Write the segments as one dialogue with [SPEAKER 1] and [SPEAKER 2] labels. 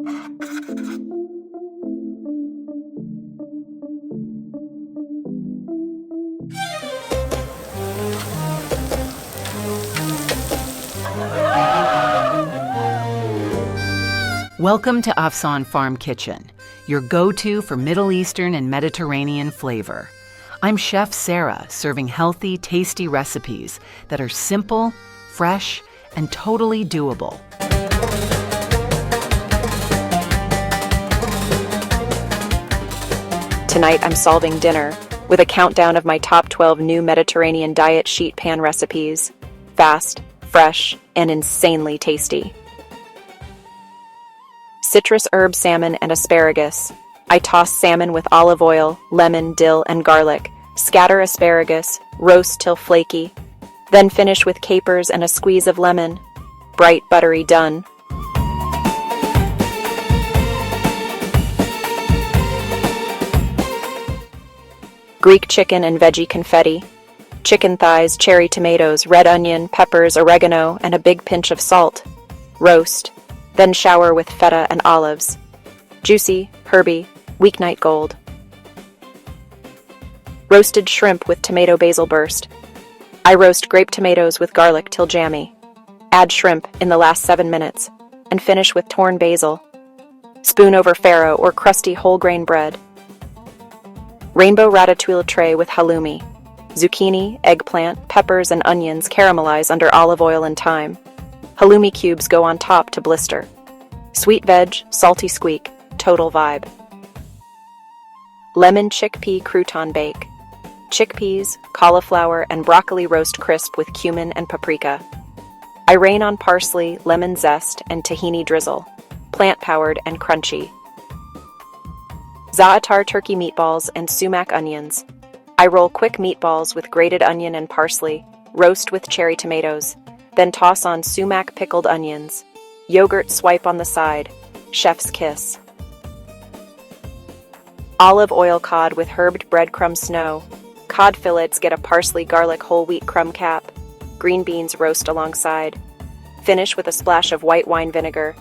[SPEAKER 1] Welcome to Afsan Farm Kitchen, your go-to for Middle Eastern and Mediterranean flavor. I'm Chef Sarah, serving healthy, tasty recipes that are simple, fresh, and totally doable. Tonight I'm solving dinner with a countdown of my top 12 new Mediterranean diet sheet pan recipes. Fast, fresh, and insanely tasty. Citrus herb salmon and asparagus. I toss salmon with olive oil, lemon, dill, and garlic. Scatter asparagus, roast till flaky. Then finish with capers and a squeeze of lemon. Bright, buttery done. Greek chicken and veggie confetti. Chicken thighs, cherry tomatoes, red onion, peppers, oregano, and a big pinch of salt. Roast. Then shower with feta and olives. Juicy, herby, weeknight gold. Roasted shrimp with tomato basil burst. I roast grape tomatoes with garlic till jammy. Add shrimp in the last 7 minutes, and finish with torn basil. Spoon over farro or crusty whole grain bread. Rainbow ratatouille tray with halloumi. Zucchini, eggplant, peppers, and onions caramelize under olive oil and thyme. Halloumi cubes go on top to blister. Sweet veg, salty squeak, total vibe. Lemon chickpea crouton bake. Chickpeas, cauliflower, and broccoli roast crisp with cumin and paprika. I rain on parsley, lemon zest, and tahini drizzle. Plant-powered and crunchy. Za'atar turkey meatballs and sumac onions. I roll quick meatballs with grated onion and parsley, roast with cherry tomatoes. Then toss on sumac pickled onions. Yogurt swipe on the side. Chef's kiss. Olive oil cod with herbed breadcrumb snow. Cod fillets get a parsley garlic whole wheat crumb cap. Green beans roast alongside. Finish with a splash of white wine vinegar.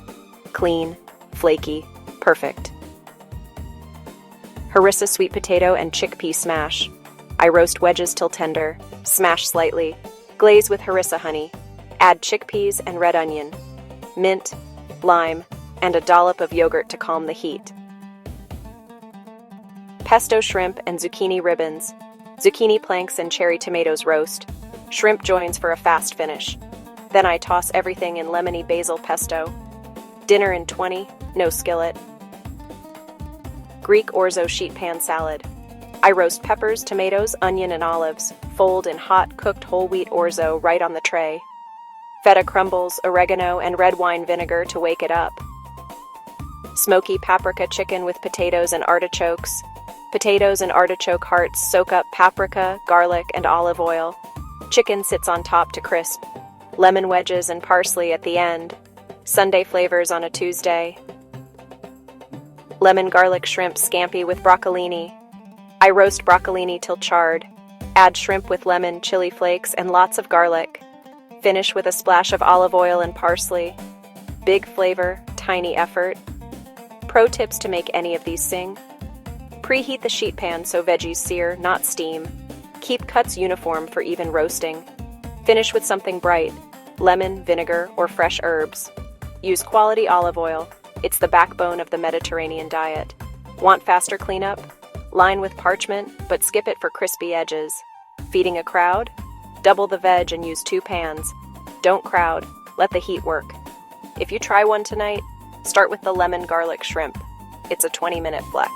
[SPEAKER 1] Clean, flaky, perfect. Harissa sweet potato and chickpea smash. I roast wedges till tender. Smash slightly. Glaze with harissa honey. Add chickpeas and red onion, mint, lime, and a dollop of yogurt to calm the heat. Pesto shrimp and zucchini ribbons. Zucchini planks and cherry tomatoes roast. Shrimp joins for a fast finish. Then I toss everything in lemony basil pesto. Dinner in 20, no skillet. Greek orzo sheet pan salad. I roast peppers, tomatoes, onion, and olives. Fold in hot, cooked whole wheat orzo right on the tray. Feta crumbles, oregano, and red wine vinegar to wake it up. Smoky paprika chicken with potatoes and artichokes. Potatoes and artichoke hearts soak up paprika, garlic, and olive oil. Chicken sits on top to crisp. Lemon wedges and parsley at the end. Sunday flavors on a Tuesday. Lemon garlic shrimp scampi with broccolini. I roast broccolini till charred. Add shrimp with lemon, chili flakes, and lots of garlic. Finish with a splash of olive oil and parsley. Big flavor, tiny effort. Pro tips to make any of these sing. Preheat the sheet pan so veggies sear, not steam. Keep cuts uniform for even roasting. Finish with something bright, lemon, vinegar, or fresh herbs. Use quality olive oil. It's the backbone of the Mediterranean diet. Want faster cleanup? Line with parchment, but skip it for crispy edges. Feeding a crowd? Double the veg and use 2 pans. Don't crowd, let the heat work. If you try one tonight, start with the lemon garlic shrimp. It's a 20-minute flex.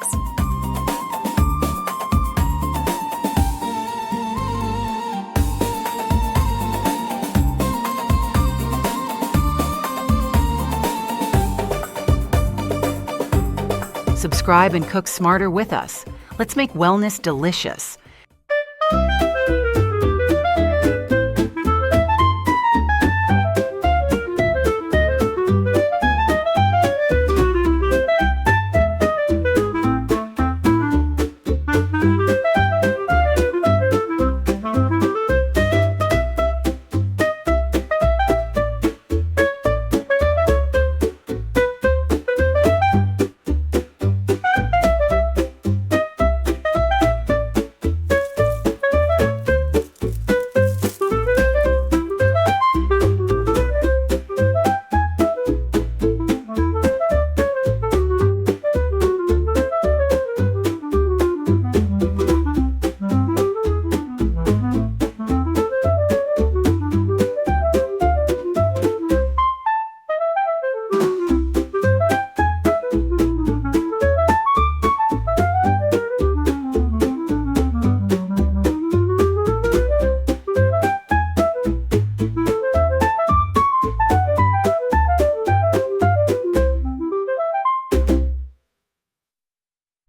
[SPEAKER 1] Subscribe and cook smarter with us. Let's make wellness delicious.